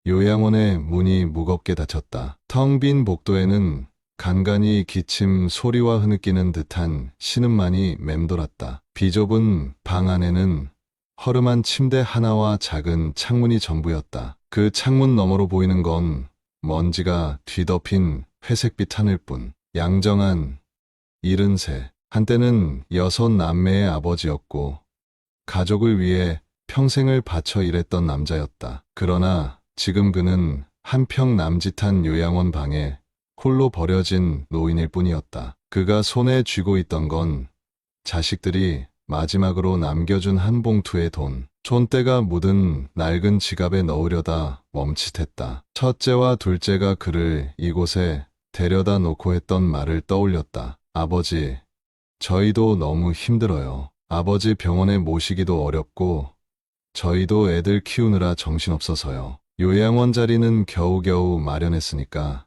요양원의 문이 무겁게 닫혔다. 텅 빈 복도에는 간간이 기침 소리와 흐느끼는 듯한 신음만이 맴돌았다. 비좁은 방 안에는 허름한 침대 하나와 작은 창문이 전부였다. 그 창문 너머로 보이는 건 먼지가 뒤덮인 회색빛 하늘뿐. 양정한, 73. 한때는 6남매의 아버지였고 가족을 위해 평생을 바쳐 일했던 남자였다. 그러나 지금 그는 한평 남짓한 요양원 방에 홀로 버려진 노인일 뿐이었다. 그가 손에 쥐고 있던 건 자식들이 마지막으로 남겨준 한 봉투의 돈. 촌때가 묻은 낡은 지갑에 넣으려다 멈칫했다. 첫째와 둘째가 그를 이곳에 데려다 놓고 했던 말을 떠올렸다. 아버지, 저희도 너무 힘들어요. 아버지 병원에 모시기도 어렵고 저희도 애들 키우느라 정신없어서요. 요양원 자리는 겨우겨우 마련했으니까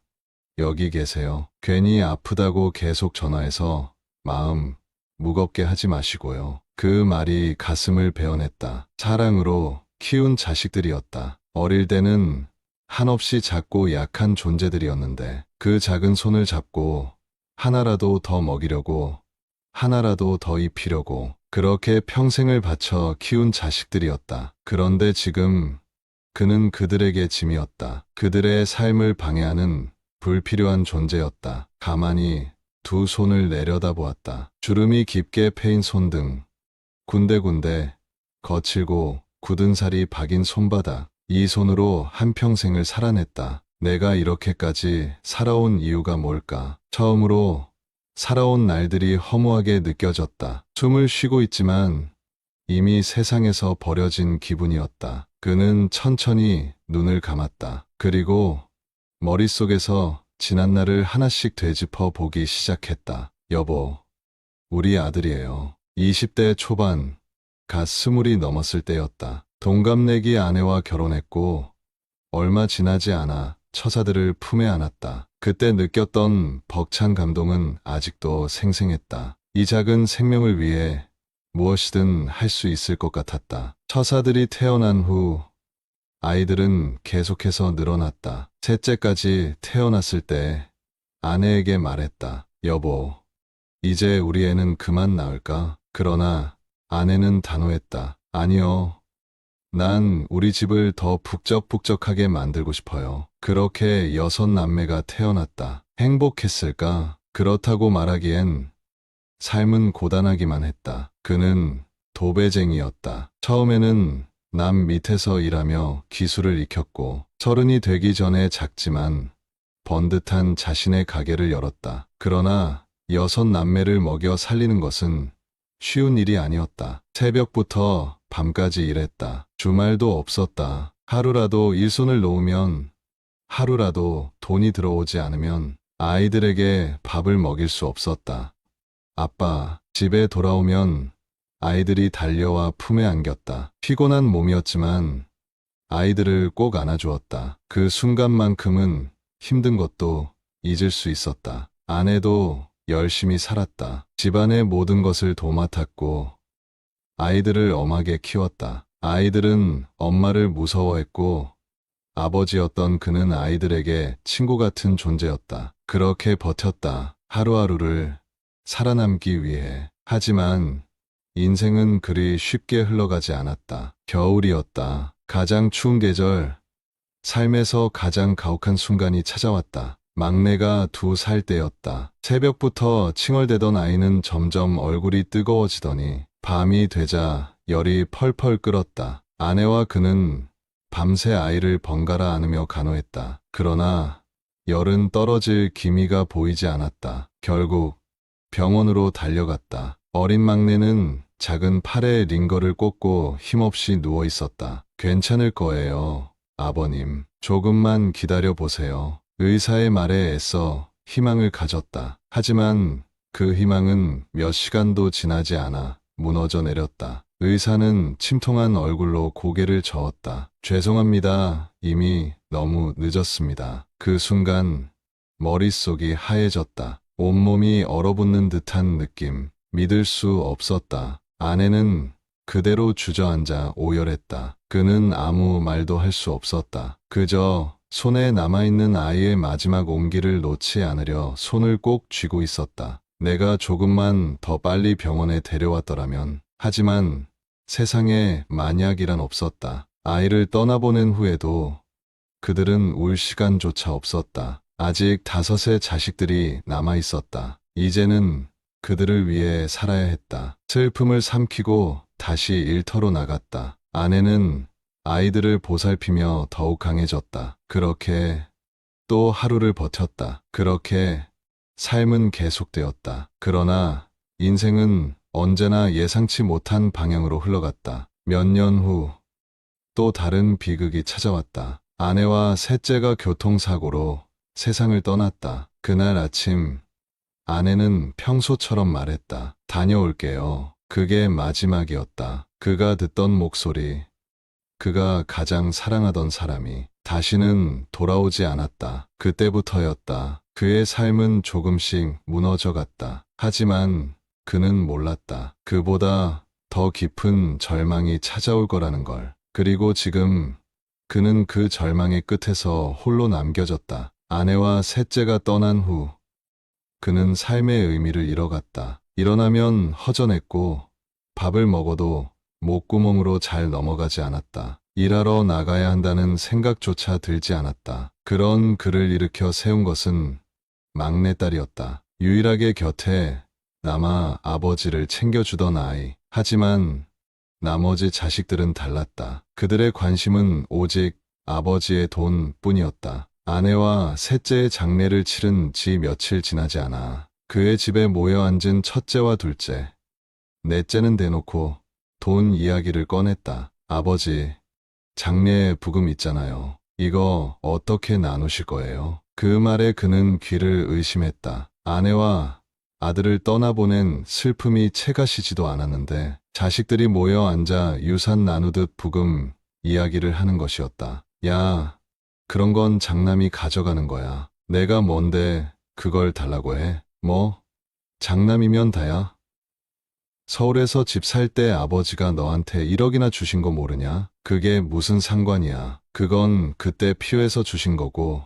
여기 계세요. 괜히 아프다고 계속 전화해서 마음 무겁게 하지 마시고요. 그 말이 가슴을 베어냈다. 사랑으로 키운 자식들이었다. 어릴 때는 한없이 작고 약한 존재들이었는데 그 작은 손을 잡고 하나라도 더 먹이려고, 하나라도 더 입히려고 그렇게 평생을 바쳐 키운 자식들이었다. 그런데 지금 그는 그들에게 짐이었다. 그들의 삶을 방해하는 불필요한 존재였다. 가만히 두 손을 내려다보았다. 주름이 깊게 패인 손등, 군데군데 거칠고 굳은 살이 박인 손바닥. 이 손으로 한평생을 살아냈다. 내가 이렇게까지 살아온 이유가 뭘까? 처음으로 살아온 날들이 허무하게 느껴졌다. 숨을 쉬고 있지만 이미 세상에서 버려진 기분이었다. 그는 천천히 눈을 감았다. 그리고 머릿속에서 지난 날을 하나씩 되짚어 보기 시작했다. 여보, 우리 아들이에요. 20대 초반, 갓 20이 넘었을 때였다. 동갑내기 아내와 결혼했고 얼마 지나지 않아 처자들을 품에 안았다. 그때 느꼈던 벅찬 감동은 아직도 생생했다. 이 작은 생명을 위해 무엇이든 할 수 있을 것 같았다. 처사들이 태어난 후 아이들은 계속해서 늘어났다. 셋째까지 태어났을 때 아내에게 말했다. 여보, 이제 우리 애는 그만 낳을까? 그러나 아내는 단호했다. 아니요. 난 우리 집을 더 북적북적하게 만들고 싶어요. 그렇게 6남매가 태어났다. 행복했을까? 그렇다고 말하기엔 삶은 고단하기만 했다. 그는 도배쟁이였다. 처음에는 남 밑에서 일하며 기술을 익혔고 30이 되기 전에 작지만 번듯한 자신의 가게를 열었다. 그러나 6남매를 먹여 살리는 것은 쉬운 일이 아니었다. 새벽부터 밤까지 일했다. 주말도 없었다. 하루라도 일손을 놓으면, 하루라도 돈이 들어오지 않으면 아이들에게 밥을 먹일 수 없었다. 아빠, 집에 돌아오면 아이들이 달려와 품에 안겼다. 피곤한 몸이었지만 아이들을 꼭 안아주었다. 그 순간만큼은 힘든 것도 잊을 수 있었다. 아내도 열심히 살았다. 집안의 모든 것을 도맡았고 아이들을 엄하게 키웠다. 아이들은 엄마를 무서워했고 아버지였던 그는 아이들에게 친구 같은 존재였다. 그렇게 버텼다. 하루하루를 살아남기 위해. 하지만 인생은 그리 쉽게 흘러가지 않았다. 겨울이었다. 가장 추운 계절, 삶에서 가장 가혹한 순간이 찾아왔다. 막내가 2살 때였다. 새벽부터 칭얼대던 아이는 점점 얼굴이 뜨거워지더니 밤이 되자 열이 펄펄 끓었다. 아내와 그는 밤새 아이를 번갈아 안으며 간호했다. 그러나 열은 떨어질 기미가 보이지 않았다. 결국 병원으로 달려갔다. 어린 막내는 작은 팔에 링거를 꽂고 힘없이 누워 있었다. 괜찮을 거예요, 아버님. 조금만 기다려 보세요. 의사의 말에 애써 희망을 가졌다. 하지만 그 희망은 몇 시간도 지나지 않아 무너져 내렸다. 의사는 침통한 얼굴로 고개를 저었다. 죄송합니다. 이미 너무 늦었습니다. 그 순간 머릿속이 하얘졌다. 온몸이 얼어붙는 듯한 느낌. 믿을 수 없었다. 아내는 그대로 주저앉아 오열했다. 그는 아무 말도 할 수 없었다. 그저 손에 남아있는 아이의 마지막 온기를 놓지 않으려 손을 꼭 쥐고 있었다. 내가 조금만 더 빨리 병원에 데려왔더라면. 하지만 세상에 만약이란 없었다. 아이를 떠나보낸 후에도 그들은 울 시간조차 없었다. 아직 5의 자식들이 남아 있었다. 이제는 그들을 위해 살아야 했다. 슬픔을 삼키고 다시 일터로 나갔다. 아내는 아이들을 보살피며 더욱 강해졌다. 그렇게 또 하루를 버텼다. 그렇게 삶은 계속되었다. 그러나 인생은 언제나 예상치 못한 방향으로 흘러갔다. 몇 년 후 또 다른 비극이 찾아왔다. 아내와 셋째가 교통사고로 세상을 떠났다. 그날 아침 아내는 평소처럼 말했다. 다녀올게요. 그게 마지막이었다. 그가 듣던 목소리, 그가 가장 사랑하던 사람이 다시는 돌아오지 않았다. 그때부터였다. 그의 삶은 조금씩 무너져 갔다. 하지만 그는 몰랐다. 그보다 더 깊은 절망이 찾아올 거라는 걸. 그리고 지금 그는 그 절망의 끝에서 홀로 남겨졌다. 아내와 셋째가 떠난 후 그는 삶의 의미를 잃어갔다. 일어나면 허전했고 밥을 먹어도 목구멍으로 잘 넘어가지 않았다. 일하러 나가야 한다는 생각조차 들지 않았다. 그런 그를 일으켜 세운 것은 막내딸이었다. 유일하게 곁에 남아 아버지를 챙겨주던 아이. 하지만 나머지 자식들은 달랐다. 그들의 관심은 오직 아버지의 돈뿐이었다. 아내와 셋째의 장례를 치른 지 며칠 지나지 않아 그의 집에 모여 앉은 첫째와 둘째, 넷째는 대놓고 돈 이야기를 꺼냈다. 아버지, 장례 부금 있잖아요. 이거 어떻게 나누실 거예요? 그 말에 그는 귀를 의심했다. 아내와 아들을 떠나보낸 슬픔이 채가시지도 않았는데 자식들이 모여 앉아 유산 나누듯 부금 이야기를 하는 것이었다. 야, 그런 건 장남이 가져가는 거야. 내가 뭔데 그걸 달라고 해? 뭐? 장남이면 다야? 서울에서 집 살 때 아버지가 너한테 1억이나 주신 거 모르냐? 그게 무슨 상관이야. 그건 그때 필요해서 주신 거고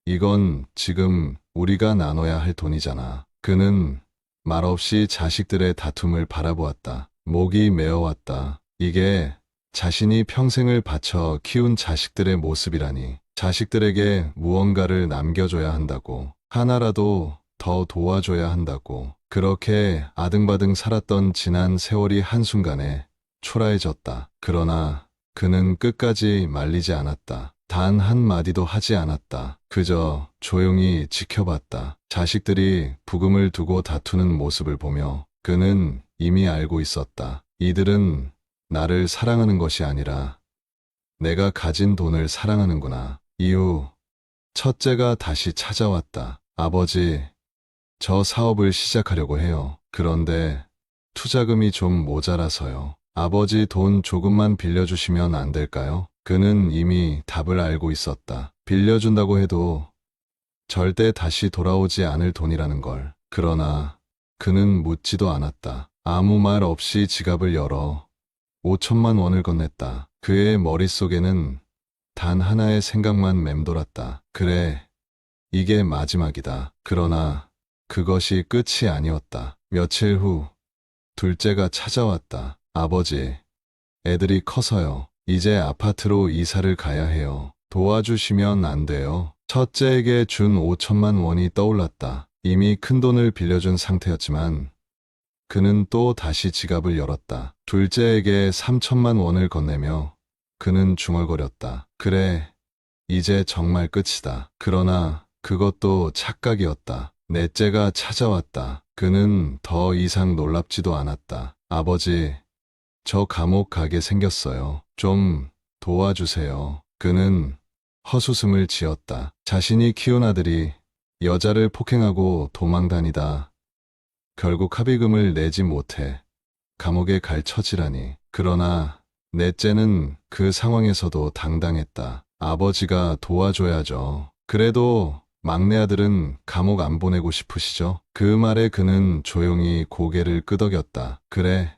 이건 지금 우리가 나눠야 할 돈이잖아. 그는 말없이 자식들의 다툼을 바라보았다. 목이 메어왔다. 이게 자신이 평생을 바쳐 키운 자식들의 모습이라니. 자식들에게 무언가를 남겨줘야 한다고. 하나라도 더 도와줘야 한다고. 그렇게 아등바등 살았던 지난 세월이 한순간에 초라해졌다. 그러나 그는 끝까지 말리지 않았다. 단 한마디도 하지 않았다. 그저 조용히 지켜봤다. 자식들이 부금을 두고 다투는 모습을 보며 그는 이미 알고 있었다. 이들은 나를 사랑하는 것이 아니라 내가 가진 돈을 사랑하는구나. 이후 첫째가 다시 찾아왔다. 아버지, 저 사업을 시작하려고 해요. 그런데 투자금이 좀 모자라서요. 아버지 돈 조금만 빌려주시면 안 될까요? 그는 이미 답을 알고 있었다. 빌려준다고 해도 절대 다시 돌아오지 않을 돈이라는 걸. 그러나 그는 묻지도 않았다. 아무 말 없이 지갑을 열어 5천만 원을 건넸다. 그의 머릿속에는 단 하나의 생각만 맴돌았다. 그래, 이게 마지막이다. 그러나 그것이 끝이 아니었다. 며칠 후 둘째가 찾아왔다. 아버지, 애들이 커서요. 이제 아파트로 이사를 가야 해요. 도와주시면 안 돼요. 첫째에게 준 5천만 원이 떠올랐다. 이미 큰돈을 빌려준 상태였지만 그는 또 다시 지갑을 열었다. 둘째에게 3천만 원을 건네며 그는 중얼거렸다. 그래, 이제 정말 끝이다. 그러나 그것도 착각이었다. 넷째가 찾아왔다. 그는 더 이상 놀랍지도 않았다. 아버지, 저 감옥 가게 생겼어요. 좀 도와주세요. 그는 헛웃음을 지었다. 자신이 키운 아들이 여자를 폭행하고 도망다니다 결국 합의금을 내지 못해 감옥에 갈 처지라니. 그러나 넷째는 그 상황에서도 당당했다. 아버지가 도와줘야죠. 그래도 막내 아들은 감옥 안 보내고 싶으시죠? 그 말에 그는 조용히 고개를 끄덕였다. 그래,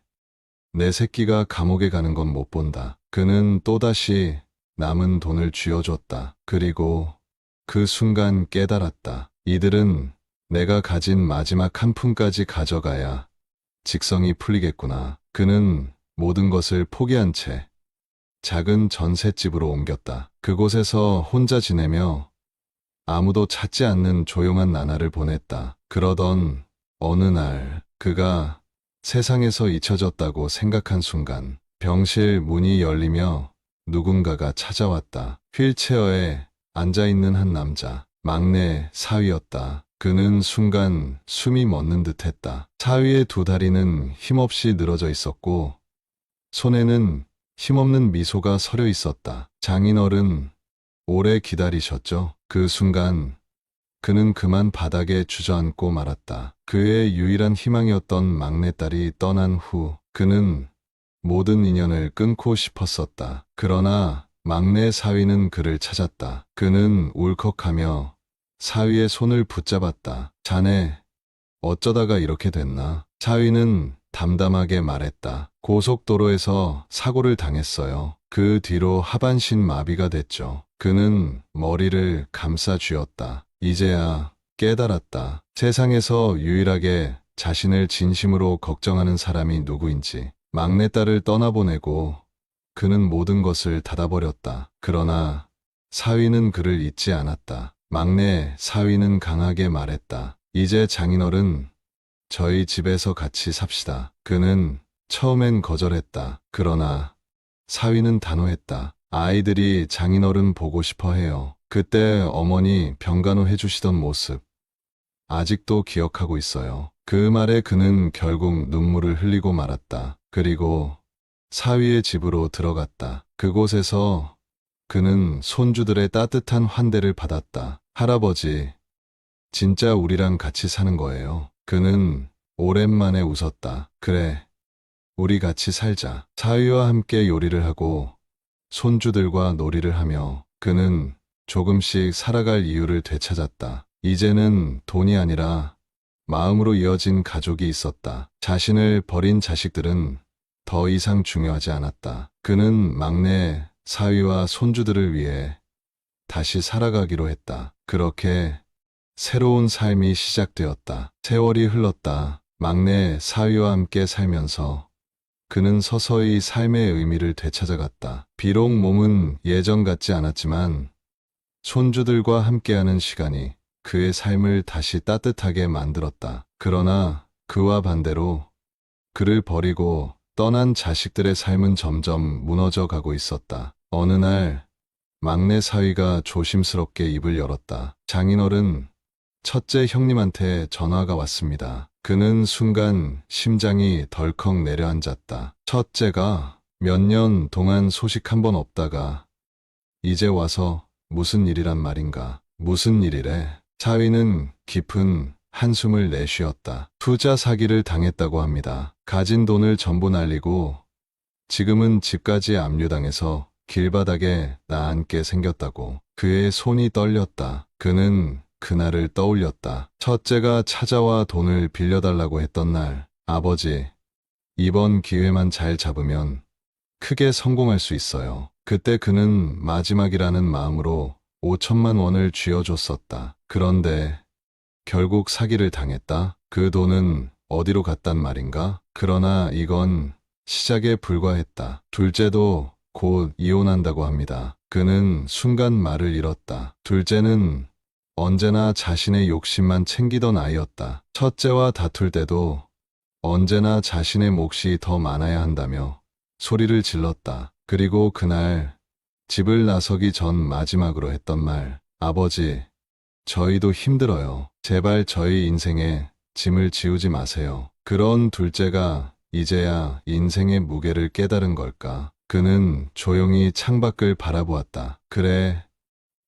내 새끼가 감옥에 가는 건 못 본다. 그는 또다시 남은 돈을 쥐어줬다. 그리고 그 순간 깨달았다. 이들은 내가 가진 마지막 한 푼까지 가져가야 직성이 풀리겠구나. 그는 모든 것을 포기한 채 작은 전셋집으로 옮겼다. 그곳에서 혼자 지내며 아무도 찾지 않는 조용한 나날을 보냈다. 그러던 어느 날 그가 세상에서 잊혀졌다고 생각한 순간 병실 문이 열리며 누군가가 찾아왔다. 휠체어에 앉아있는 한 남자, 막내 사위였다. 그는 순간 숨이 멎는 듯했다. 사위의 두 다리는 힘없이 늘어져 있었고 손에는 힘없는 미소가 서려 있었다. 장인어른, 오래 기다리셨죠? 그 순간 그는 그만 바닥에 주저앉고 말았다. 그의 유일한 희망이었던 막내딸이 떠난 후 그는 모든 인연을 끊고 싶었었다. 그러나 막내 사위는 그를 찾았다. 그는 울컥하며 사위의 손을 붙잡았다. 자네, 어쩌다가 이렇게 됐나? 사위는 담담하게 말했다. 고속도로에서 사고를 당했어요. 그 뒤로 하반신 마비가 됐죠. 그는 머리를 감싸 쥐었다. 이제야 깨달았다. 세상에서 유일하게 자신을 진심으로 걱정하는 사람이 누구인지. 막내딸을 떠나보내고 그는 모든 것을 닫아버렸다. 그러나 사위는 그를 잊지 않았다. 막내 사위는 강하게 말했다. 이제 장인어른, 저희 집에서 같이 삽시다. 그는 처음엔 거절했다. 그러나 사위는 단호했다. 아이들이 장인어른 보고 싶어 해요. 그때 어머니 병간호 해주시던 모습 아직도 기억하고 있어요. 그 말에 그는 결국 눈물을 흘리고 말았다. 그리고 사위의 집으로 들어갔다. 그곳에서 그는 손주들의 따뜻한 환대를 받았다. 할아버지, 진짜 우리랑 같이 사는 거예요. 그는 오랜만에 웃었다. 그래, 우리 같이 살자. 사위와 함께 요리를 하고 손주들과 놀이를 하며 그는 조금씩 살아갈 이유를 되찾았다. 이제는 돈이 아니라 마음으로 이어진 가족이 있었다. 자신을 버린 자식들은 더 이상 중요하지 않았다. 그는 막내 사위와 손주들을 위해 다시 살아가기로 했다. 그렇게 새로운 삶이 시작되었다. 세월이 흘렀다. 막내 사위와 함께 살면서 그는 서서히 삶의 의미를 되찾아갔다. 비록 몸은 예전 같지 않았지만 손주들과 함께하는 시간이 그의 삶을 다시 따뜻하게 만들었다. 그러나 그와 반대로 그를 버리고 떠난 자식들의 삶은 점점 무너져 가고 있었다. 어느 날 막내 사위가 조심스럽게 입을 열었다. 장인어른, 첫째 형님한테 전화가 왔습니다. 그는 순간 심장이 덜컥 내려앉았다. 첫째가 몇 년 동안 소식 한 번 없다가 이제 와서 무슨 일이란 말인가? 무슨 일이래? 사위는 깊은 한숨을 내쉬었다. 투자 사기를 당했다고 합니다. 가진 돈을 전부 날리고 지금은 집까지 압류당해서 길바닥에 나앉게 생겼다고. 그의 손이 떨렸다. 그는 그날을 떠올렸다. 첫째가 찾아와 돈을 빌려달라고 했던 날. 아버지, 이번 기회만 잘 잡으면 크게 성공할 수 있어요. 그때 그는 마지막이라는 마음으로 5천만 원을 쥐어줬었다. 그런데 결국 사기를 당했다. 그 돈은 어디로 갔단 말인가? 그러나 이건 시작에 불과했다. 둘째도 곧 이혼한다고 합니다. 그는 순간 말을 잃었다. 둘째는 언제나 자신의 욕심만 챙기던 아이였다. 첫째와 다툴 때도 언제나 자신의 몫이 더 많아야 한다며 소리를 질렀다. 그리고 그날 집을 나서기 전 마지막으로 했던 말. 아버지, 저희도 힘들어요. 제발 저희 인생에 짐을 지우지 마세요. 그런 둘째가 이제야 인생의 무게를 깨달은 걸까? 그는 조용히 창밖을 바라보았다. 그래,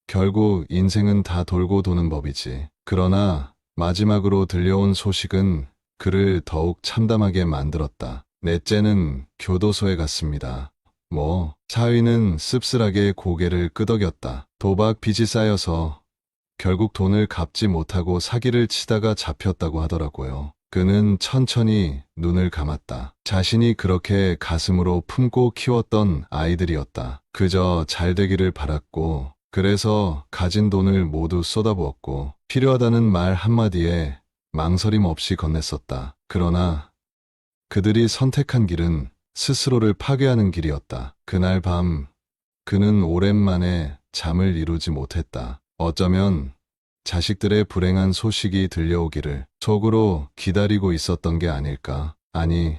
결국 인생은 다 돌고 도는 법이지. 그러나 마지막으로 들려온 소식은 그를 더욱 참담하게 만들었다. 넷째는 교도소에 갔습니다. 사위는 씁쓸하게 고개를 끄덕였다. 도박 빚이 쌓여서 결국 돈을 갚지 못하고 사기를 치다가 잡혔다고 하더라고요. 그는 천천히 눈을 감았다. 자신이 그렇게 가슴으로 품고 키웠던 아이들이었다. 그저 잘 되기를 바랐고, 그래서 가진 돈을 모두 쏟아부었고, 필요하다는 말 한마디에 망설임 없이 건넸었다. 그러나 그들이 선택한 길은 스스로를 파괴하는 길이었다. 그날 밤, 그는 오랜만에 잠을 이루지 못했다. 어쩌면 자식들의 불행한 소식이 들려오기를 속으로 기다리고 있었던 게 아닐까. 아니,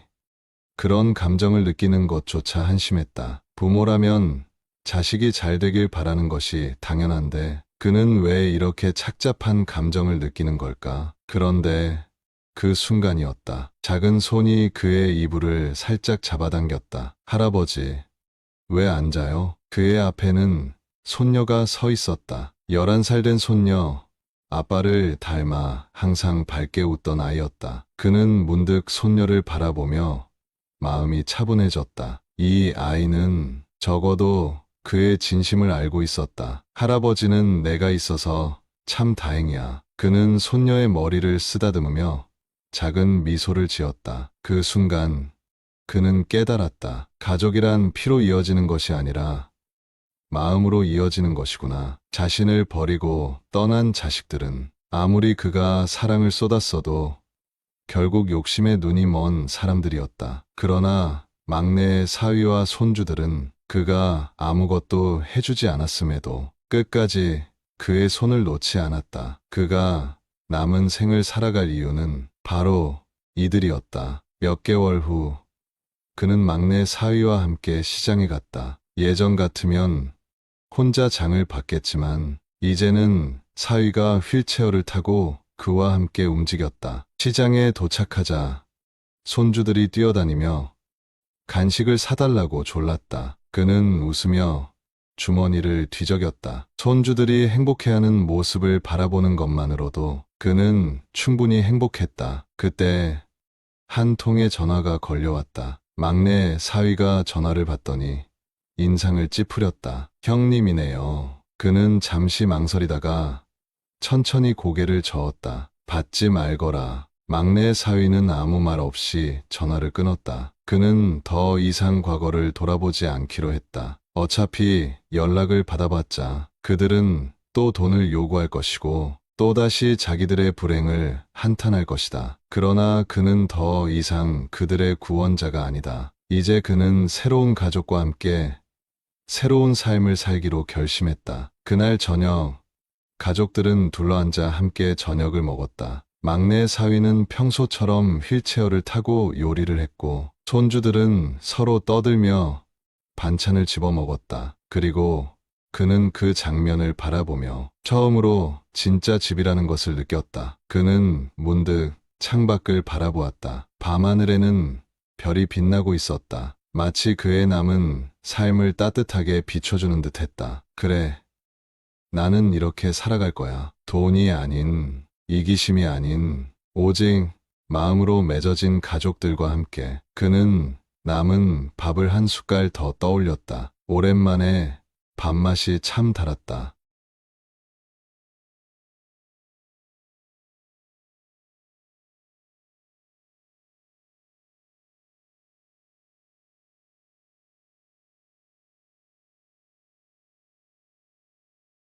그런 감정을 느끼는 것조차 한심했다. 부모라면 자식이 잘 되길 바라는 것이 당연한데, 그는 왜 이렇게 착잡한 감정을 느끼는 걸까? 그런데 그 순간이었다. 작은 손이 그의 이불을 살짝 잡아당겼다. 할아버지, 왜 앉아요? 그의 앞에는 손녀가 서 있었다. 11살 된 손녀, 아빠를 닮아 항상 밝게 웃던 아이였다. 그는 문득 손녀를 바라보며 마음이 차분해졌다. 이 아이는 적어도 그의 진심을 알고 있었다. 할아버지는 내가 있어서 참 다행이야. 그는 손녀의 머리를 쓰다듬으며 작은 미소를 지었다. 그 순간 그는 깨달았다. 가족이란 피로 이어지는 것이 아니라 마음으로 이어지는 것이구나. 자신을 버리고 떠난 자식들은 아무리 그가 사랑을 쏟았어도 결국 욕심에 눈이 먼 사람들이었다. 그러나 막내의 사위와 손주들은 그가 아무것도 해주지 않았음에도 끝까지 그의 손을 놓지 않았다. 그가 남은 생을 살아갈 이유는 바로 이들이었다. 몇 개월 후 그는 막내 사위와 함께 시장에 갔다. 예전 같으면 혼자 장을 봤겠지만 이제는 사위가 휠체어를 타고 그와 함께 움직였다. 시장에 도착하자 손주들이 뛰어다니며 간식을 사달라고 졸랐다. 그는 웃으며 주머니를 뒤적였다. 손주들이 행복해하는 모습을 바라보는 것만으로도 그는 충분히 행복했다. 그때 한 통의 전화가 걸려왔다. 막내 사위가 전화를 받더니 인상을 찌푸렸다. 형님이네요. 그는 잠시 망설이다가 천천히 고개를 저었다. 받지 말거라. 막내 사위는 아무 말 없이 전화를 끊었다. 그는 더 이상 과거를 돌아보지 않기로 했다. 어차피 연락을 받아봤자 그들은 또 돈을 요구할 것이고 또다시 자기들의 불행을 한탄할 것이다. 그러나 그는 더 이상 그들의 구원자가 아니다. 이제 그는 새로운 가족과 함께 새로운 삶을 살기로 결심했다. 그날 저녁, 가족들은 둘러앉아 함께 저녁을 먹었다. 막내 사위는 평소처럼 휠체어를 타고 요리를 했고 손주들은 서로 떠들며 반찬을 집어 먹었다. 그리고 그는 그 장면을 바라보며 처음으로 진짜 집이라는 것을 느꼈다. 그는 문득 창밖을 바라보았다. 밤하늘에는 별이 빛나고 있었다. 마치 그의 남은 삶을 따뜻하게 비춰주는 듯 했다. 그래, 나는 이렇게 살아갈 거야. 돈이 아닌, 이기심이 아닌, 오직 마음으로 맺어진 가족들과 함께. 그는 남은 밥을 한 숟갈 더 떠올렸다. 오랜만에 밥맛이 참 달았다.